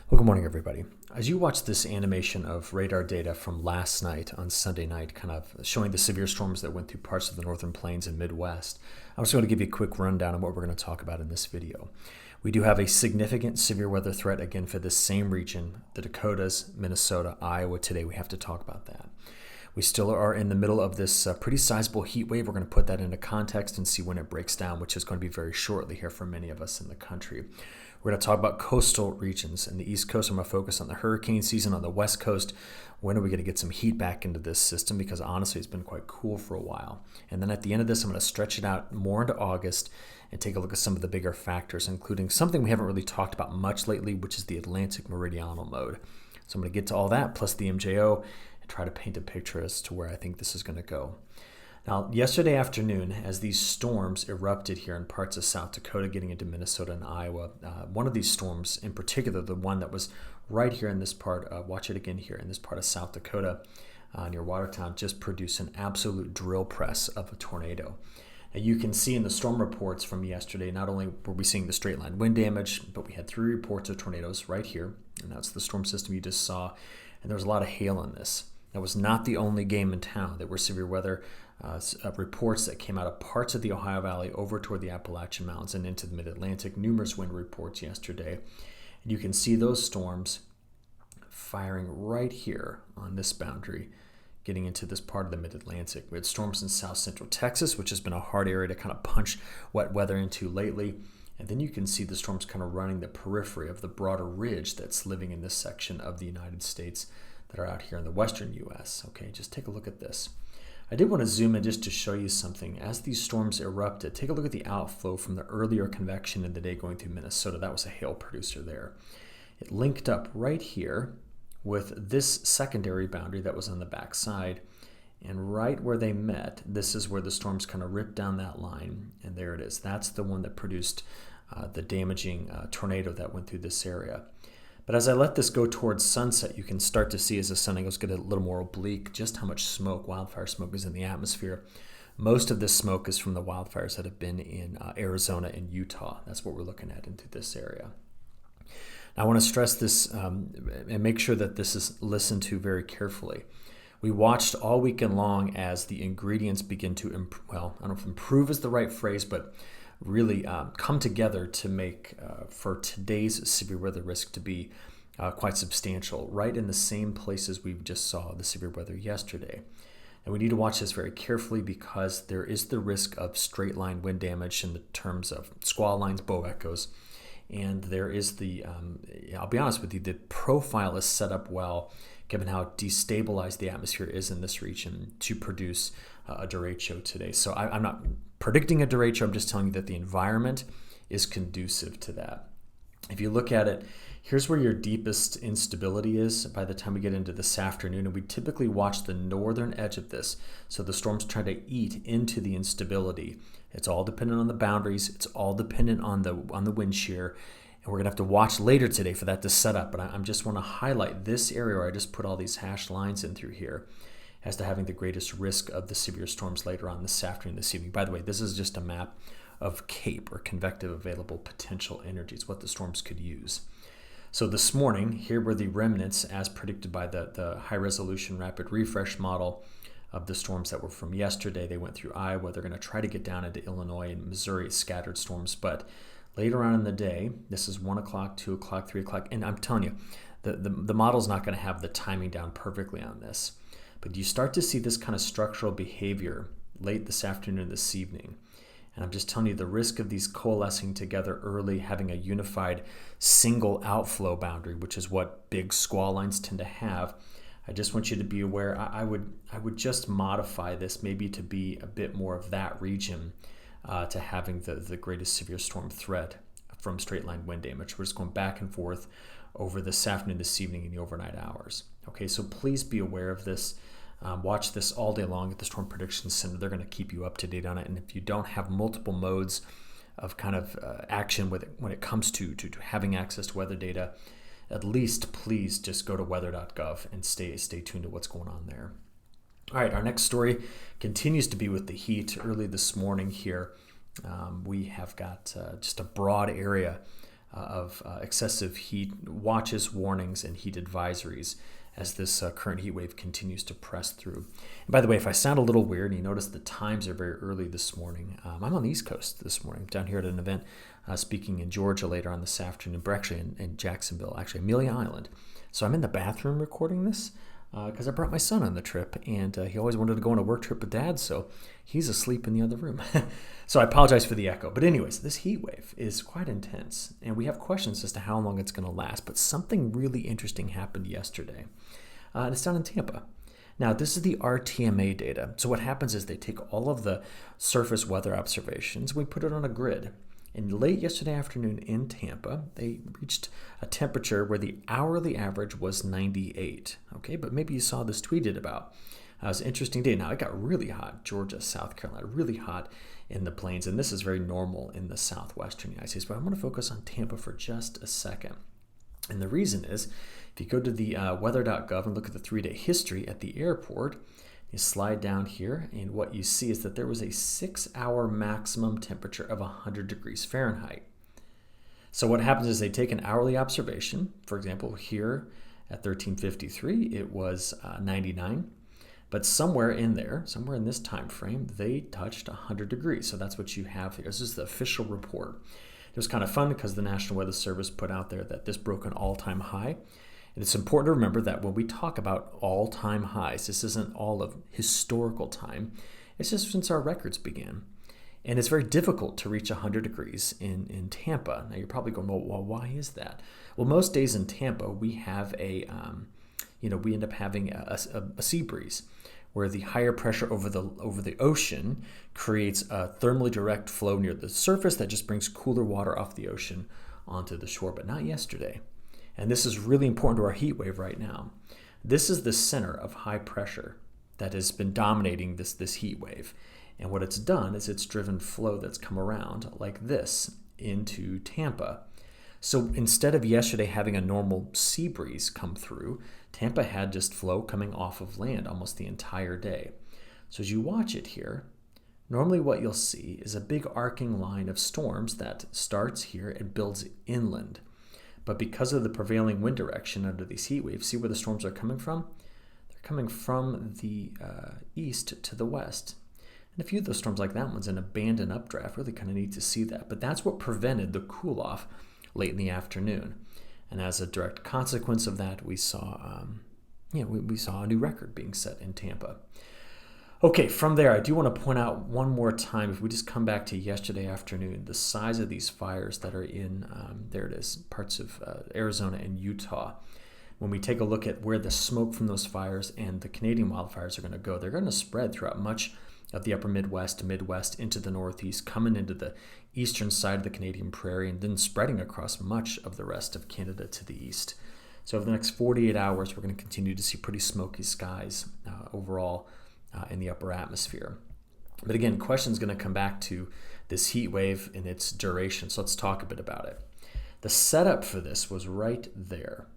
Well, good morning, everybody. As you watch this animation of radar data from last night on Sunday night, kind of showing the severe storms that went through parts of the northern plains and Midwest, I'm just going to give you a quick rundown of what we're going to talk about in this video. We do have a significant severe weather threat again for this same region, the Dakotas, Minnesota, Iowa. Today we have to talk about that. We still are in the middle of this pretty sizable heat wave. We're going to put that into context and see when it breaks down, which is going to be very shortly here for many of us in the country. We're going to talk about coastal regions. In the East Coast, I'm going to focus on the hurricane season. On the West Coast, when are we going to get some heat back into this system? Because honestly, it's been quite cool for a while. And then at the end of this, I'm going to stretch it out more into August and take a look at some of the bigger factors, including something we haven't really talked about much lately, which is the Atlantic meridional mode. So I'm going to get to all that, plus the MJO, and try to paint a picture as to where I think this is going to go. Now, yesterday afternoon, as these storms erupted here in parts of South Dakota, getting into Minnesota and Iowa, one of these storms in particular, the one that was right here in this part, watch it again here, in this part of South Dakota near Watertown, just produced an absolute drill press of a tornado. Now, you can see in the storm reports from yesterday, not only were we seeing the straight line wind damage, but we had 3 reports of tornadoes right here, and that's the storm system you just saw, and there was a lot of hail in this. That was not the only game in town. There were severe weather reports that came out of parts of the Ohio Valley over toward the Appalachian Mountains and into the Mid-Atlantic. Numerous wind reports yesterday. And you can see those storms firing right here on this boundary, getting into this part of the Mid-Atlantic. We had storms in south central Texas, which has been a hard area to kind of punch wet weather into lately. And then you can see the storms kind of running the periphery of the broader ridge that's living in this section of the United States that are out here in the western U.S. Okay, just take a look at this. I did want to zoom in just to show you something. As these storms erupted, take a look at the outflow from the earlier convection in the day going through Minnesota. That was a hail producer there. It linked up right here with this secondary boundary that was on the back side. And right where they met, this is where the storms kind of ripped down that line. And there it is. That's the one that produced the damaging tornado that went through this area. But as I let this go towards sunset, you can start to see as the sun angles get a little more oblique just how much smoke, wildfire smoke, is in the atmosphere. Most of this smoke is from the wildfires that have been in Arizona and Utah. That's what we're looking at into this area. Now, I want to stress this and make sure that this is listened to very carefully. We watched all weekend long as the ingredients begin to, I don't know if improve is the right phrase, but really come together to make for today's severe weather risk to be quite substantial, right in the same places we just saw the severe weather yesterday. And we need to watch this very carefully because there is the risk of straight line wind damage in the terms of squall lines, bow echoes, and there is the, I'll be honest with you, the profile is set up well given how destabilized the atmosphere is in this region to produce a derecho today. So I'm not predicting a derecho, I'm just telling you that the environment is conducive to that. If you look at it, here's where your deepest instability is by the time we get into this afternoon, and we typically watch the northern edge of this. So the storms try to eat into the instability. It's all dependent on the boundaries. It's all dependent on the wind shear. And we're going to have to watch later today for that to set up. But I just want to highlight this area where I just put all these hashed lines in through here as to having the greatest risk of the severe storms later on this afternoon, this evening. By the way, this is just a map of CAPE, or convective available potential energies, what the storms could use. So this morning, here were the remnants as predicted by the high-resolution rapid refresh model of the storms that were from yesterday. They went through Iowa. They're going to try to get down into Illinois and Missouri, scattered storms. But later on in the day, this is 1 o'clock, 2 o'clock, 3 o'clock, and I'm telling you, the model's not going to have the timing down perfectly on this. But you start to see this kind of structural behavior late this afternoon and this evening. And I'm just telling you the risk of these coalescing together early, having a unified single outflow boundary, which is what big squall lines tend to have. I just want you to be aware. I would just modify this maybe to be a bit more of that region to having the greatest severe storm threat from straight line wind damage. We're just going back and forth over this afternoon, this evening, and the overnight hours. Okay, so please be aware of this. Watch this all day long at the Storm Prediction Center. They're going to keep you up to date on it. And if you don't have multiple modes of kind of action with it, when it comes to having access to weather data, at least please just go to weather.gov and stay tuned to what's going on there. All right, our next story continues to be with the heat. Early this morning here, we have got just a broad area of excessive heat watches, warnings, and heat advisories as this current heat wave continues to press through. And by the way, if I sound a little weird, you notice the times are very early this morning. I'm on the East Coast this morning, down here at an event, speaking in Georgia later on this afternoon, but actually in Jacksonville, actually Amelia Island. So I'm in the bathroom recording this because I brought my son on the trip, and he always wanted to go on a work trip with Dad, so he's asleep in the other room. So I apologize for the echo. But anyways, this heat wave is quite intense, and we have questions as to how long it's going to last. But something really interesting happened yesterday, and it's down in Tampa. Now, this is the RTMA data. So what happens is they take all of the surface weather observations, we put it on a grid. And late yesterday afternoon in Tampa, they reached a temperature where the hourly average was 98. Okay, but maybe you saw this tweeted about. It was an interesting day. Now, it got really hot, Georgia, South Carolina, really hot in the plains, and this is very normal in the southwestern United States. But I'm going to focus on Tampa for just a second. And the reason is, if you go to the weather.gov and look at the 3-day history at the airport, you slide down here, and what you see is that there was a 6-hour maximum temperature of 100 degrees Fahrenheit. So what happens is they take an hourly observation. For example, here at 13:53, it was 99. But somewhere in there, somewhere in this time frame, they touched 100 degrees. So that's what you have here. This is the official report. It was kind of fun because the National Weather Service put out there that this broke an all-time high. And it's important to remember that when we talk about all-time highs, this isn't all of historical time. It's just since our records began. And it's very difficult to reach 100 degrees in Tampa. Now, you're probably going, well, why is that? Well, most days in Tampa, we have we end up having a sea breeze where the higher pressure over the ocean creates a thermally direct flow near the surface that just brings cooler water off the ocean onto the shore, but not yesterday. And this is really important to our heat wave right now. This is the center of high pressure that has been dominating this heat wave. And what it's done is it's driven flow that's come around like this into Tampa. So instead of yesterday having a normal sea breeze come through, Tampa had just flow coming off of land almost the entire day. So as you watch it here, normally what you'll see is a big arcing line of storms that starts here and builds inland. But because of the prevailing wind direction under these heat waves, see where the storms are coming from? They're coming from the east to the west. And a few of those storms like that one's an abandoned updraft. Really kind of neat to see that. But that's what prevented the cool-off late in the afternoon. And as a direct consequence of that, we saw we saw a new record being set in Tampa. Okay, from there, I do want to point out one more time, if we just come back to yesterday afternoon, the size of these fires that are in, there it is, parts of Arizona and Utah. When we take a look at where the smoke from those fires and the Canadian wildfires are going to go, they're going to spread throughout much of the upper Midwest into the Northeast, coming into the eastern side of the Canadian prairie, and then spreading across much of the rest of Canada to the east. So over the next 48 hours, we're going to continue to see pretty smoky skies overall in the upper atmosphere. But again, question's going to come back to this heat wave and its duration. So let's talk a bit about it. The setup for this was right there.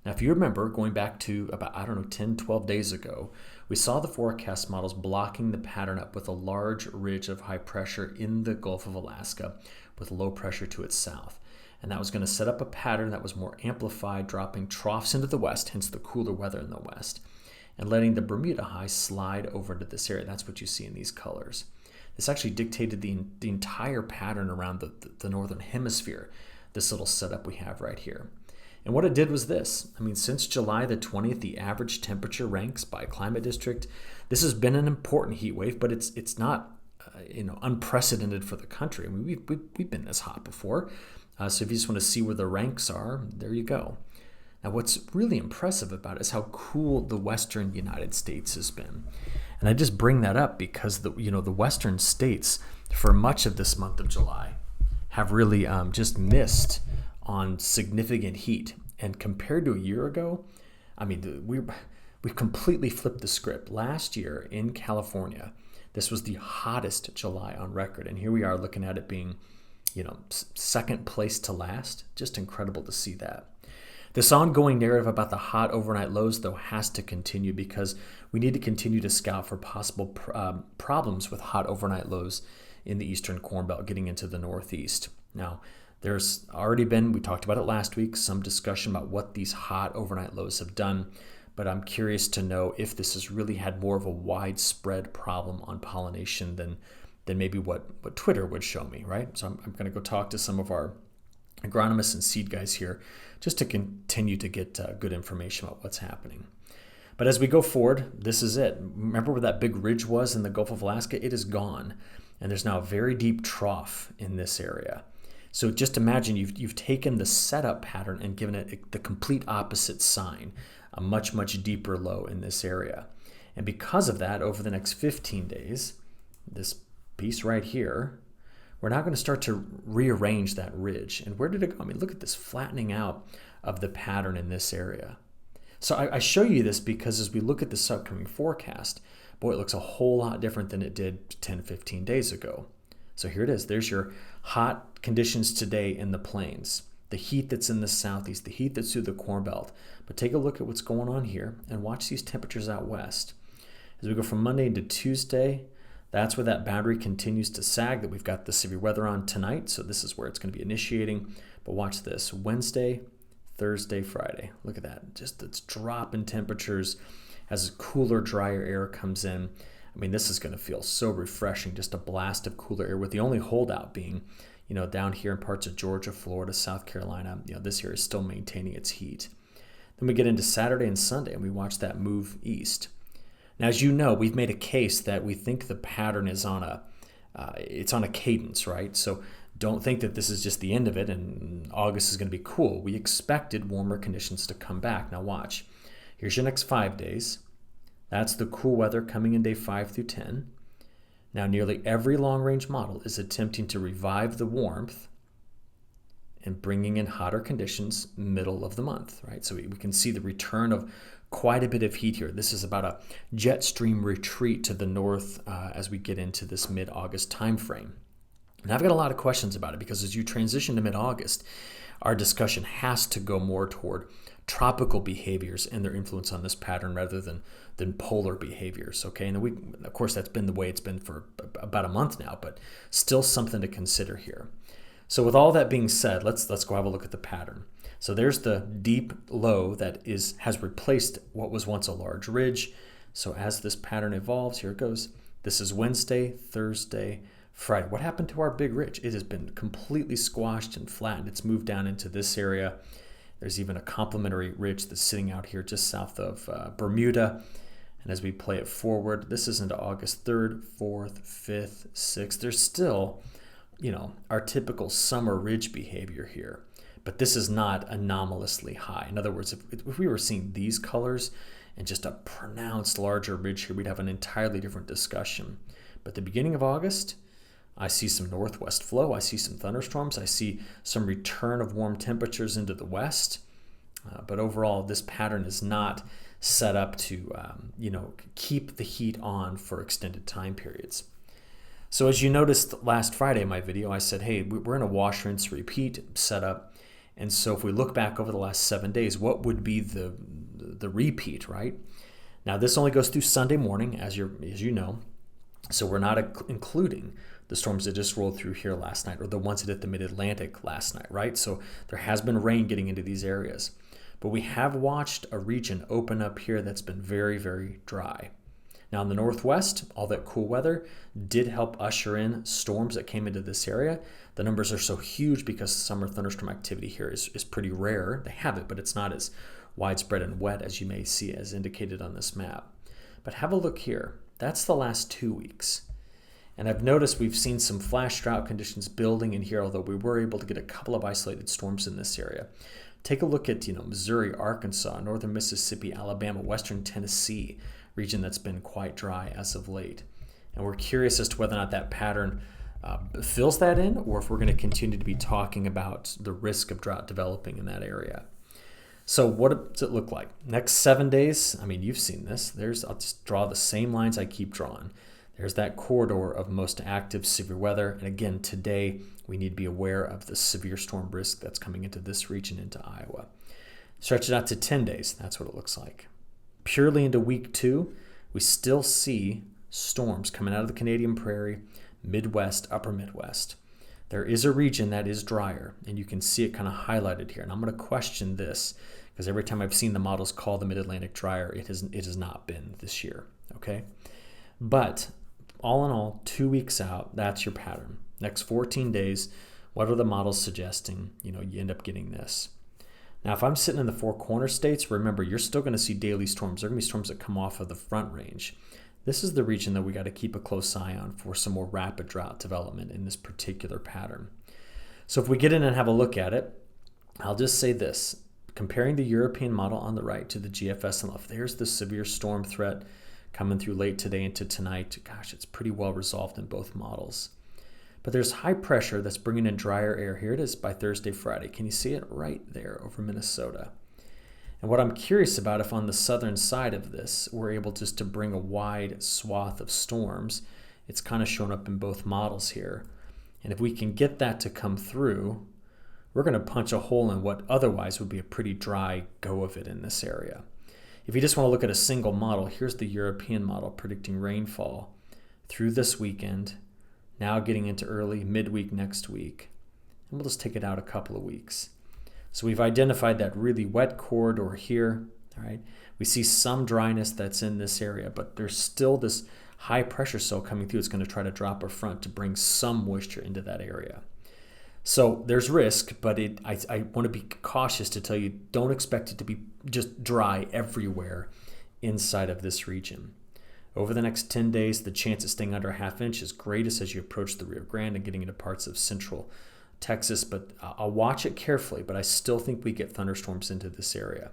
Now, if you remember, going back to about, 10, 12 days ago, we saw the forecast models blocking the pattern up with a large ridge of high pressure in the Gulf of Alaska with low pressure to its south. And that was going to set up a pattern that was more amplified, dropping troughs into the west, hence the cooler weather in the west, and letting the Bermuda high slide over into this area. That's what you see in these colors. This actually dictated the entire pattern around the northern hemisphere, this little setup we have right here. And what it did was this. Since July the 20th, the average temperature ranks by climate district. This has been an important heat wave, but it's not unprecedented for the country. We've been this hot before. So if you just want to see where the ranks are, there you go. Now, what's really impressive about it is how cool the western United States has been. And I just bring that up because the western states, for much of this month of July, have really just missed on significant heat. And compared to a year ago, we've completely flipped the script. Last year in California, this was the hottest July on record. And here we are looking at it being, second place to last. Just incredible to see that. This ongoing narrative about the hot overnight lows, though, has to continue because we need to continue to scout for possible problems with hot overnight lows in the eastern Corn Belt getting into the Northeast. Now, There's already been, we talked about it last week, some discussion about what these hot overnight lows have done, but I'm curious to know if this has really had more of a widespread problem on pollination than maybe what Twitter would show me, right? So I'm going to go talk to some of our agronomists and seed guys here just to continue to get good information about what's happening. But as we go forward, this is it. Remember where that big ridge was in the Gulf of Alaska? It is gone, and there's now a very deep trough in this area. So just imagine you've taken the setup pattern and given it the complete opposite sign, a much, much deeper low in this area. And because of that, over the next 15 days, this piece right here, we're now going to start to rearrange that ridge. And where did it go? I mean, look at this flattening out of the pattern in this area. So I show you this because as we look at this upcoming forecast, boy, it looks a whole lot different than it did 10, 15 days ago. So here it is. There's your hot conditions today in the plains, the heat that's in the southeast, the heat that's through the Corn Belt. But take a look at what's going on here and watch these temperatures out west. As we go from Monday into Tuesday, that's where that boundary continues to sag, that we've got the severe weather on tonight. So this is where it's going to be initiating. But watch this, Wednesday, Thursday, Friday. Look at that. Just it's drop in temperatures as cooler, drier air comes in. I mean, this is going to feel so refreshing, just a blast of cooler air, with the only holdout being, down here in parts of Georgia, Florida, South Carolina. This area is still maintaining its heat. Then we get into Saturday and Sunday, and we watch that move east. Now, as you know, we've made a case that we think the pattern is on a cadence, right? So don't think that this is just the end of it and August is going to be cool. We expected warmer conditions to come back. Now watch. Here's your next 5 days. That's the cool weather coming in day 5 through 10. Now nearly every long-range model is attempting to revive the warmth and bringing in hotter conditions middle of the month, right? So we can see the return of quite a bit of heat here. This is about a jet stream retreat to the north as we get into this mid-August time frame. And I've got a lot of questions about it because as you transition to mid-August, our discussion has to go more toward tropical behaviors and their influence on this pattern rather than polar behaviors, okay? And of course, that's been the way it's been for about a month now, but still something to consider here. So with all that being said, let's go have a look at the pattern. So there's the deep low that has replaced what was once a large ridge. So as this pattern evolves, here it goes. This is Wednesday, Thursday, Friday. What happened to our big ridge? It has been completely squashed and flattened. It's moved down into this area. There's even a complementary ridge that's sitting out here just south of Bermuda. And as we play it forward, this is into August 3rd, 4th, 5th, 6th. There's still, our typical summer ridge behavior here. But this is not anomalously high. In other words, if we were seeing these colors and just a pronounced larger ridge here, we'd have an entirely different discussion. But the beginning of August, I see some northwest flow. I see some thunderstorms. I see some return of warm temperatures into the west. But overall, this pattern is not set up to, keep the heat on for extended time periods. So as you noticed last Friday in my video, I said, hey, we're in a wash, rinse, repeat setup. And so if we look back over the last 7 days, what would be the repeat, right? Now, this only goes through Sunday morning, as you know. So we're not including the storms that just rolled through here last night or the ones that hit the mid-Atlantic last night, right? So there has been rain getting into these areas. But we have watched a region open up here that's been very, very dry. Now in the northwest, all that cool weather did help usher in storms that came into this area. The numbers are so huge because summer thunderstorm activity here is pretty rare. They have it, but it's not as widespread and wet as you may see as indicated on this map. But have a look here. That's the last 2 weeks. And I've noticed we've seen some flash drought conditions building in here, although we were able to get a couple of isolated storms in this area. Take a look at, Missouri, Arkansas, northern Mississippi, Alabama, western Tennessee, region that's been quite dry as of late. And we're curious as to whether or not that pattern fills that in, or if we're going to continue to be talking about the risk of drought developing in that area. So what does it look like? Next 7 days, you've seen this. I'll just draw the same lines I keep drawing. There's that corridor of most active severe weather. And again, today we need to be aware of the severe storm risk that's coming into this region, into Iowa. Stretch it out to 10 days. That's what it looks like. Purely into week 2, we still see storms coming out of the Canadian Prairie, Midwest, upper Midwest. there is a region that is drier, and you can see it kind of highlighted here. And I'm going to question this because every time I've seen the models call the Mid-Atlantic drier, it has not been this year, okay? But all in all, 2 weeks out, that's your pattern. Next 14 days, what are the models suggesting? You end up getting this. Now, if I'm sitting in the Four Corner states, remember, you're still going to see daily storms. There are going to be storms that come off of the Front Range. This is the region that we got to keep a close eye on for some more rapid drought development in this particular pattern. So if we get in and have a look at it, I'll just say this. Comparing the European model on the right to the GFS on the left, there's the severe storm threat coming through late today into tonight. Gosh, it's pretty well resolved in both models. But there's high pressure that's bringing in drier air. Here it is by Thursday, Friday. Can you see it right there over Minnesota? And what I'm curious about, if on the southern side of this, we're able just to bring a wide swath of storms, it's kind of shown up in both models here. And if we can get that to come through, we're going to punch a hole in what otherwise would be a pretty dry go of it in this area. If you just want to look at a single model, here's the European model predicting rainfall through this weekend, now getting into early midweek next week. And we'll just take it out a couple of weeks. So we've identified that really wet corridor here. All right. We see some dryness that's in this area, but there's still this high pressure cell coming through. It's going to try to drop a front to bring some moisture into that area. So there's risk, but I want to be cautious to tell you, don't expect it to be just dry everywhere inside of this region. Over the next 10 days, the chance of staying under a half inch is greatest as you approach the Rio Grande and getting into parts of central Texas, but I'll watch it carefully, but I still think we get thunderstorms into this area.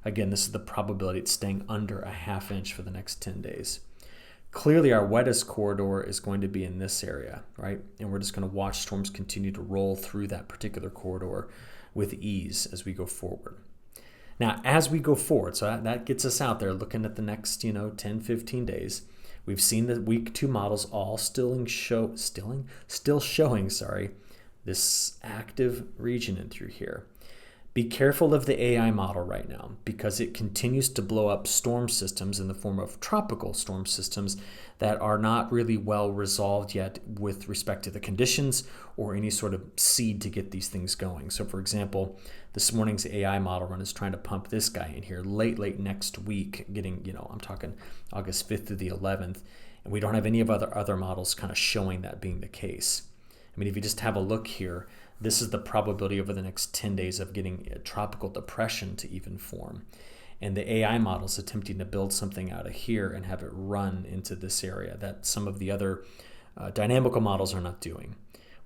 Again, this is the probability it's staying under a half inch for the next 10 days. Clearly, our wettest corridor is going to be in this area, right? And we're just going to watch storms continue to roll through that particular corridor with ease as we go forward. Now, as we go forward, so that gets us out there looking at the next, 10, 15 days. We've seen the week 2 models all still showing this active region in through here. Be careful of the AI model right now because it continues to blow up storm systems in the form of tropical storm systems that are not really well resolved yet with respect to the conditions or any sort of seed to get these things going. So for example, this morning's AI model run is trying to pump this guy in here late next week, getting, I'm talking August 5th through the 11th, and we don't have any of other models kind of showing that being the case. I mean, if you just have a look here, this is the probability over the next 10 days of getting a tropical depression to even form. And the AI model is attempting to build something out of here and have it run into this area that some of the other dynamical models are not doing.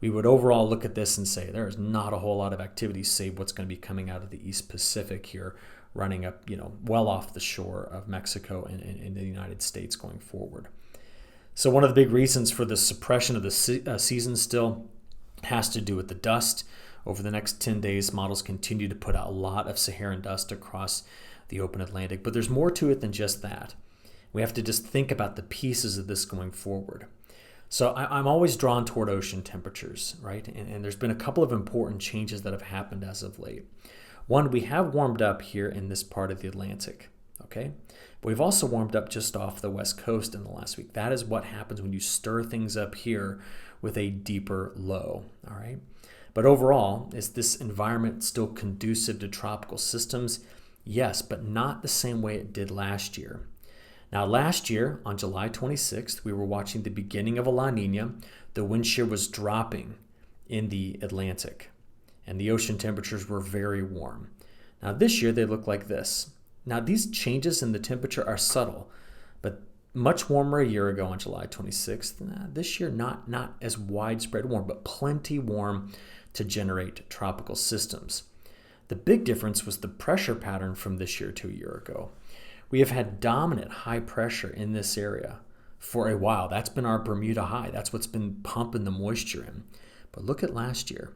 We would overall look at this and say there is not a whole lot of activity save what's going to be coming out of the East Pacific here, running up, well off the shore of Mexico and in the United States going forward. So one of the big reasons for the suppression of the season still has to do with the dust. Over the next 10 days, models continue to put out a lot of Saharan dust across the open Atlantic, but there's more to it than just that. We have to just think about the pieces of this going forward. So I'm always drawn toward ocean temperatures, right? And there's been a couple of important changes that have happened as of late. One, we have warmed up here in this part of the Atlantic, okay? But we've also warmed up just off the west coast in the last week. That is what happens when you stir things up here with a deeper low, all right? But overall, is this environment still conducive to tropical systems? Yes, but not the same way it did last year. Now, last year, on July 26th, we were watching the beginning of a La Nina. The wind shear was dropping in the Atlantic, and the ocean temperatures were very warm. Now, this year, they look like this. Now, these changes in the temperature are subtle, but much warmer a year ago on July 26th. This year, not as widespread warm, but plenty warm to generate tropical systems. The big difference was the pressure pattern from this year to a year ago. We have had dominant high pressure in this area for a while. That's been our Bermuda high. That's what's been pumping the moisture in. But look at last year.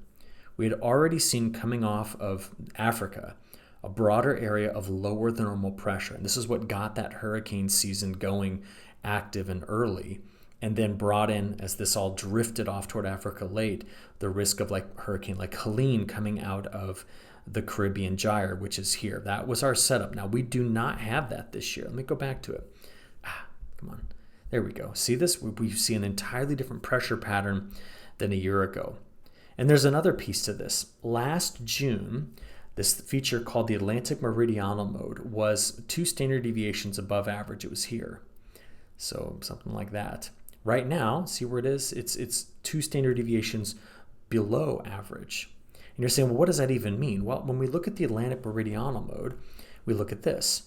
We had already seen coming off of Africa a broader area of lower than normal pressure. And this is what got that hurricane season going active and early, and then brought in, as this all drifted off toward Africa late, the risk of hurricane like Helene coming out of the Caribbean gyre, which is here. That was our setup. Now, we do not have that this year. Let me go back to it. Come on. There we go. See this? We see an entirely different pressure pattern than a year ago. And there's another piece to this. Last June, this feature called the Atlantic Meridional Mode was 2 standard deviations above average. It was here. So something like that. Right now, see where it is? It's 2 standard deviations below average. And you're saying, well, what does that even mean? Well, when we look at the Atlantic Meridional Mode, we look at this.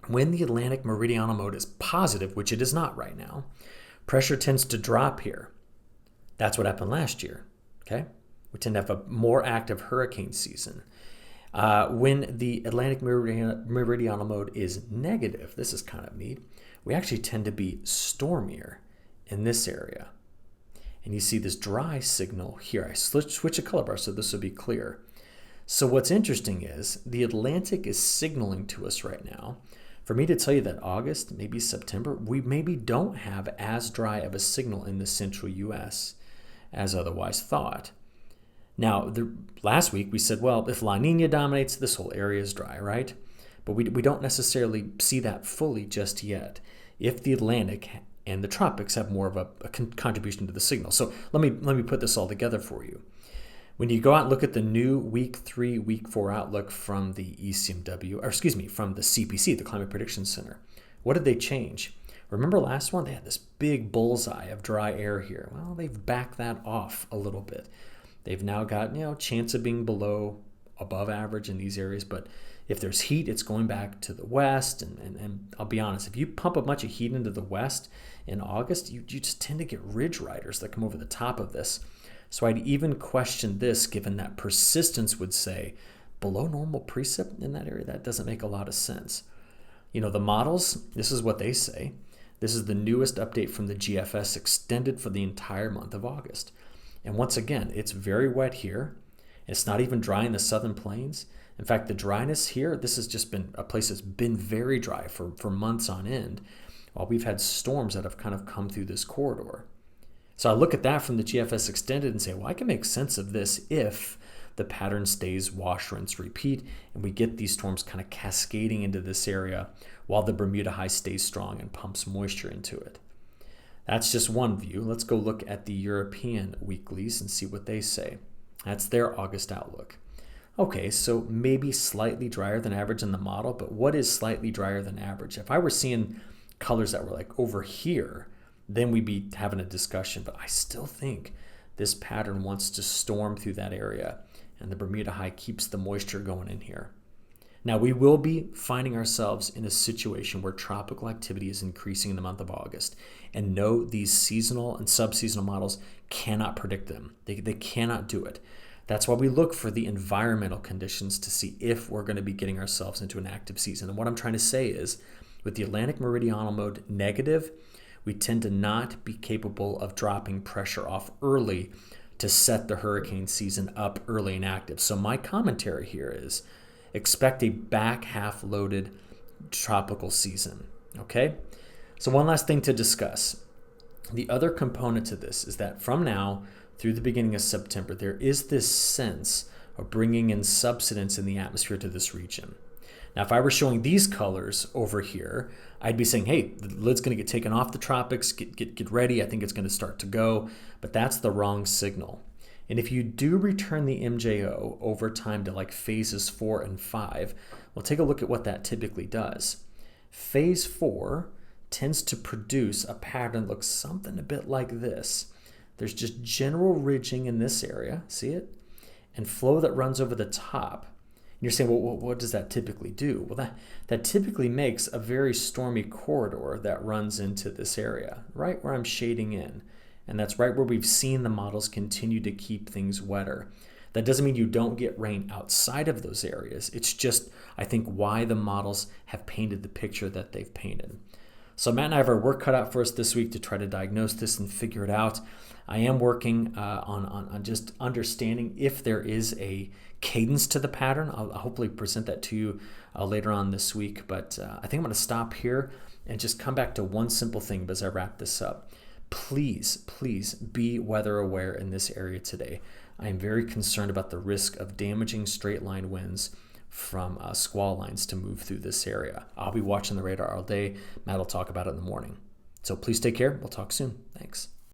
When the Atlantic Meridional Mode is positive, which it is not right now, pressure tends to drop here. That's what happened last year. Okay? We tend to have a more active hurricane season. When the Atlantic Meridional Mode is negative, this is kind of neat, we actually tend to be stormier in this area. And you see this dry signal here. I switch a color bar so this will be clear. So what's interesting is the Atlantic is signaling to us right now, for me to tell you that August, maybe September, we maybe don't have as dry of a signal in the central U.S. as otherwise thought. Now, last week we said, well, if La Nina dominates, this whole area is dry, right? But we don't necessarily see that fully just yet. If the Atlantic and the tropics have more of a contribution to the signal. So let me put this all together for you. When you go out and look at the new week 3, week 4 outlook from the from the CPC, the Climate Prediction Center, what did they change? Remember last one? They had this big bullseye of dry air here. Well, they've backed that off a little bit. They've now got, chance of being above average in these areas, but if there's heat, it's going back to the west. And I'll be honest, if you pump a bunch of heat into the west in August, you just tend to get ridge riders that come over the top of this. So I'd even question this, given that persistence would say below normal precip in that area. That doesn't make a lot of sense. The models, this is what they say. This is the newest update from the GFS extended for the entire month of August. And once again, it's very wet here. It's not even dry in the southern plains. In fact, the dryness here, this has just been a place that's been very dry for months on end, while we've had storms that have kind of come through this corridor. So I look at that from the GFS extended and say, well, I can make sense of this if the pattern stays wash, rinse, repeat, and we get these storms kind of cascading into this area while the Bermuda high stays strong and pumps moisture into it. That's just one view. Let's go look at the European weeklies and see what they say. That's their August outlook. Okay, so maybe slightly drier than average in the model, but what is slightly drier than average? If I were seeing colors that were like over here, then we'd be having a discussion. But I still think this pattern wants to storm through that area, and the Bermuda high keeps the moisture going in here. Now, we will be finding ourselves in a situation where tropical activity is increasing in the month of August. And no, these seasonal and subseasonal models cannot predict them. They cannot do it. That's why we look for the environmental conditions to see if we're going to be getting ourselves into an active season. And what I'm trying to say is, with the Atlantic Meridional Mode negative, we tend to not be capable of dropping pressure off early to set the hurricane season up early and active. So my commentary here is expect a back half loaded tropical season. Okay? So one last thing to discuss. The other component to this is that from now through the beginning of September, there is this sense of bringing in subsidence in the atmosphere to this region. Now, if I were showing these colors over here, I'd be saying, hey, the lid's going to get taken off the tropics, get ready. I think it's going to start to go, but that's the wrong signal. And if you do return the MJO over time to like phases 4 and 5, we'll take a look at what that typically does. Phase 4 tends to produce a pattern that looks something a bit like this. There's just general ridging in this area, see it? And flow that runs over the top. And you're saying, well, what does that typically do? Well, that typically makes a very stormy corridor that runs into this area, right where I'm shading in. And that's right where we've seen the models continue to keep things wetter. That doesn't mean you don't get rain outside of those areas. It's just, I think, why the models have painted the picture that they've painted. So Matt and I have our work cut out for us this week to try to diagnose this and figure it out. I am working on just understanding if there is a cadence to the pattern. I'll hopefully present that to you later on this week. But I think I'm going to stop here and just come back to one simple thing as I wrap this up. Please be weather aware in this area today. I am very concerned about the risk of damaging straight line winds from squall lines to move through this area. I'll be watching the radar all day. Matt will talk about it in the morning. So please take care. We'll talk soon. Thanks.